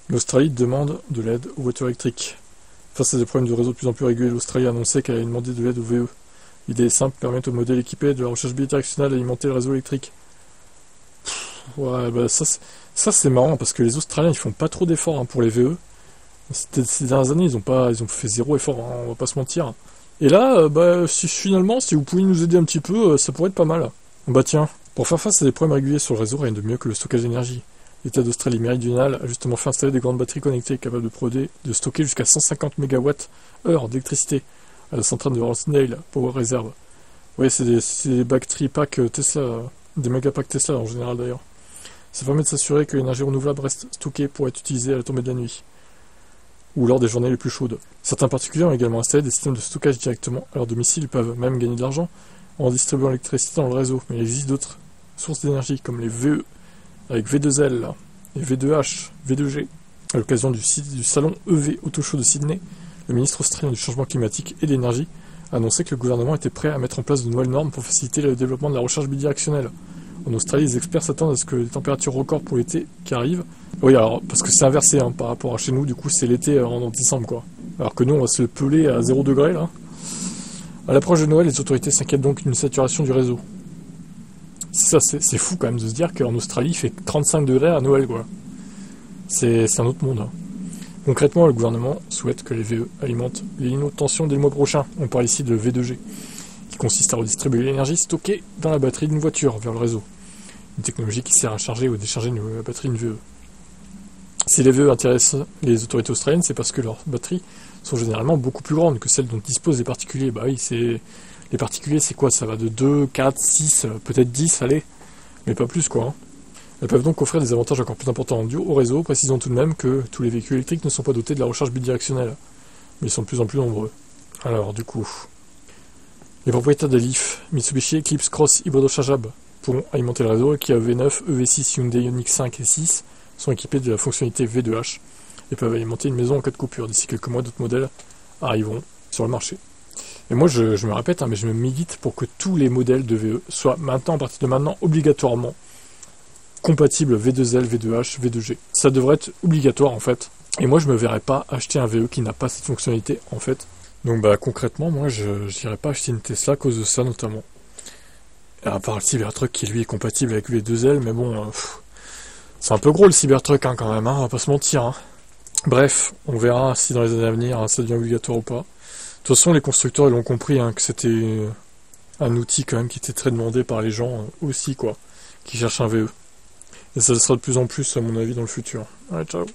L'Australie demande de l'aide aux voitures électriques. Face à des problèmes de réseau de plus en plus réguliers, l'Australie a annoncé qu'elle allait demander de l'aide aux VE. L'idée est simple, permettre aux modèles équipés de la recharge bidirectionnelle d'alimenter le réseau électrique. Ouais, bah ça c'est marrant parce que les Australiens ils font pas trop d'efforts pour les VE. Ces dernières années ils ont fait zéro effort, on va pas se mentir. Et là, finalement, si vous pouvez nous aider un petit peu, ça pourrait être pas mal. Bah tiens, pour faire face à des problèmes réguliers sur le réseau, rien de mieux que le stockage d'énergie. L'État d'Australie méridionale a justement fait installer des grandes batteries connectées capables de stocker jusqu'à 150 MWh d'électricité à la centrale de Rossdale Power Reserve. Oui, c'est des batteries packs Tesla, des mégapacks Tesla en général d'ailleurs. Ça permet de s'assurer que l'énergie renouvelable reste stockée pour être utilisée à la tombée de la nuit, ou lors des journées les plus chaudes. Certains particuliers ont également installé des systèmes de stockage directement à leur domicile. Ils peuvent même gagner de l'argent en distribuant l'électricité dans le réseau. Mais il existe d'autres sources d'énergie, comme les VE, avec V2L, et V2H, V2G. À l'occasion du salon EV Auto Show de Sydney, le ministre australien du changement climatique et de l'énergie a annoncé que le gouvernement était prêt à mettre en place de nouvelles normes pour faciliter le développement de la recharge bidirectionnelle. En Australie, les experts s'attendent à ce que les températures records pour l'été qui arrivent. Oui, alors, parce que c'est inversé par rapport à chez nous, du coup, c'est l'été en décembre, quoi. Alors que nous, on va se le peler à 0 degré, là. À l'approche de Noël, les autorités s'inquiètent donc d'une saturation du réseau. C'est fou quand même de se dire qu'en Australie, il fait 35 degrés à Noël, quoi. C'est un autre monde. Concrètement, le gouvernement souhaite que les VE alimentent les lignes haute tension dès le mois prochain. On parle ici de V2G, qui consiste à redistribuer l'énergie stockée dans la batterie d'une voiture vers le réseau. Une technologie qui sert à charger ou décharger la batterie d'une VE. Si les VE intéressent les autorités australiennes, c'est parce que leurs batteries sont généralement beaucoup plus grandes que celles dont disposent les particuliers. Bah oui, les particuliers, c'est quoi? Ça va de 2, 4, 6, peut-être 10, allez, mais pas plus, quoi. Elles peuvent donc offrir des avantages encore plus importants au réseau, précisant tout de même que tous les véhicules électriques ne sont pas dotés de la recharge bidirectionnelle, mais ils sont de plus en plus nombreux. Alors, du coup, les propriétaires des Leaf, Mitsubishi Eclipse Cross Hybrid rechargeable pourront alimenter le réseau, et Kia EV9, EV6, Hyundai Ioniq 5 et 6 sont équipés de la fonctionnalité V2H et peuvent alimenter une maison en cas de coupure. D'ici quelques mois, d'autres modèles arriveront sur le marché. Et moi, je me répète, mais je me milite pour que tous les modèles de VE soient maintenant, à partir de maintenant, obligatoirement compatibles V2L, V2H, V2G. Ça devrait être obligatoire, en fait. Et moi, je me verrais pas acheter un VE qui n'a pas cette fonctionnalité, en fait. Donc, concrètement, moi, je n'irais pas acheter une Tesla à cause de ça, notamment. Et à part le Cybertruck qui, lui, est compatible avec V2L, mais bon, c'est un peu gros le Cybertruck, quand même, on va pas se mentir. Bref, on verra si dans les années à venir, ça devient obligatoire ou pas. De toute façon, les constructeurs, ils l'ont compris, que c'était un outil, quand même, qui était très demandé par les gens aussi, quoi, qui cherchent un VE. Et ça le sera de plus en plus, à mon avis, dans le futur. Allez, ciao.